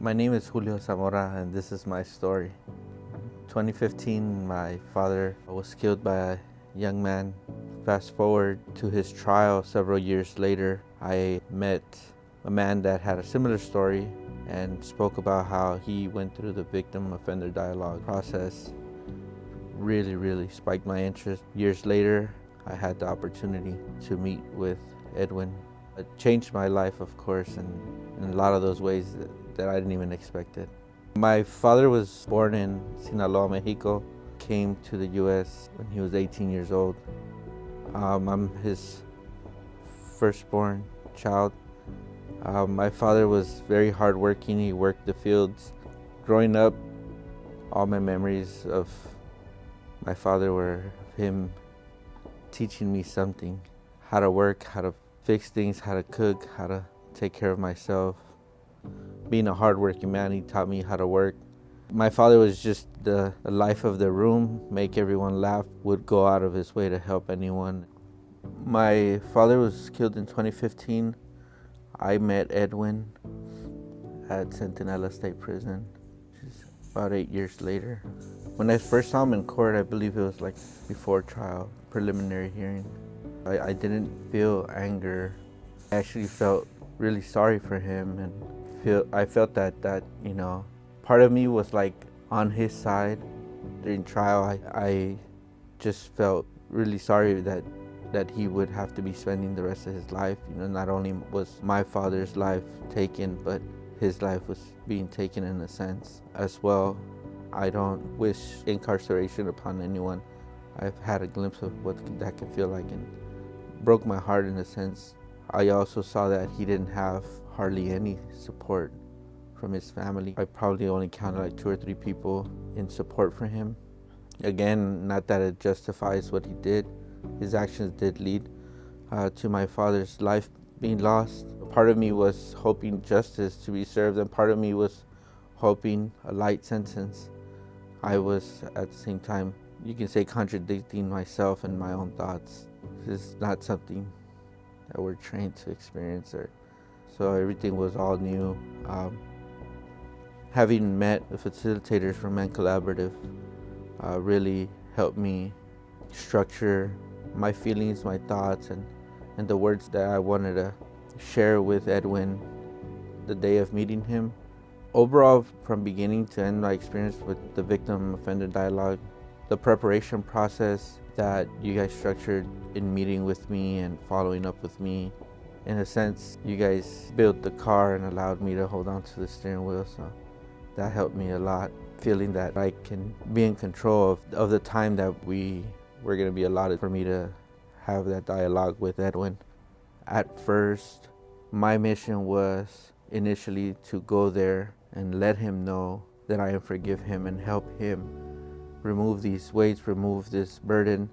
My name is Julio and this is my story. 2015, my father was killed by a young man. Fast forward to his trial several years later, I met a man that had a similar story and spoke about how he went through the victim offender dialogue process. Really spiked my interest. Years later, I had the opportunity to meet with Edwin. It changed my life, of course, and in a lot of those ways that I didn't even expect it. My father was born in Sinaloa, Mexico, came to the U.S. when he was 18 years old. I'm his firstborn child. My father was very hardworking. He worked the fields. Growing up, all my memories of my father were him teaching me something, how to work, how to fix things, how to cook, how to take care of myself. Being a hardworking man, he taught me how to work. My father was just the life of the room, make everyone laugh, would go out of his way to help anyone. My father was killed in 2015. I met Edwin at Centinela State Prison, which is about 8 years later. When I first saw him in court, I believe it was like before trial, preliminary hearing. I didn't feel anger. I actually felt really sorry for him, and I felt that part of me was like on his side during trial. I just felt really sorry that he would have to be spending the rest of his life. Not only was my father's life taken, but his life was being taken in a sense as well. I don't wish incarceration upon anyone. I've had a glimpse of what that can feel like, and broke my heart in a sense. I also saw that he didn't have hardly any support from his family. I probably only counted like 2 or 3 people in support for him. Again, not that it justifies what he did. His actions did lead to my father's life being lost. Part of me was hoping justice to be served, and part of me was hoping a light sentence. I was at the same time, you can say, contradicting myself and my own thoughts. This is not something that we're trained to experience, so everything was all new. Having met the facilitators from Men Collaborative really helped me structure my feelings, my thoughts, and the words that I wanted to share with Edwin the day of meeting him. Overall, from beginning to end, my experience with the victim offender dialogue, the preparation process that you guys structured in meeting with me and following up with me. In a sense, you guys built the car and allowed me to hold on to the steering wheel, so that helped me a lot. Feeling that I can be in control of the time that we were going to be allotted for me to have that dialogue with Edwin. At first, my mission was initially to go there and let him know that I forgive him and help him remove these weights, remove this burden.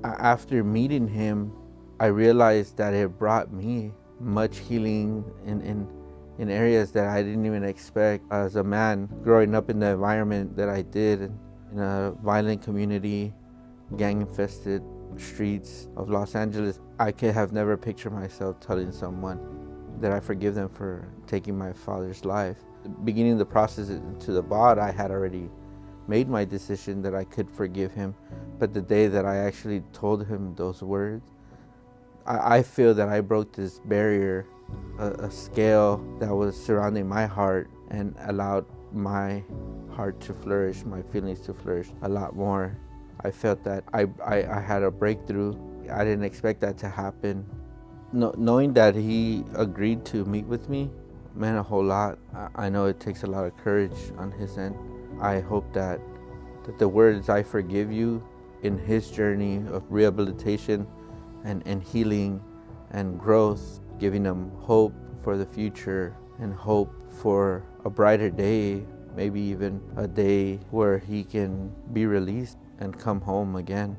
After meeting him, I realized that it brought me much healing in areas that I didn't even expect. As a man growing up in the environment that I did, in a violent community, gang-infested streets of Los Angeles, I could have never pictured myself telling someone that I forgive them for taking my father's life. Beginning the process to the bod, I had already made my decision that I could forgive him, but the day that I actually told him those words, I feel that I broke this barrier, a scale that was surrounding my heart, and allowed my heart to flourish, my feelings to flourish a lot more. I felt that I had a breakthrough. I didn't expect that to happen. Knowing that he agreed to meet with me meant a whole lot. I know it takes a lot of courage on his end. I hope that the words "I forgive you" in his journey of rehabilitation and healing and growth, giving him hope for the future and hope for a brighter day, maybe even a day where he can be released and come home again.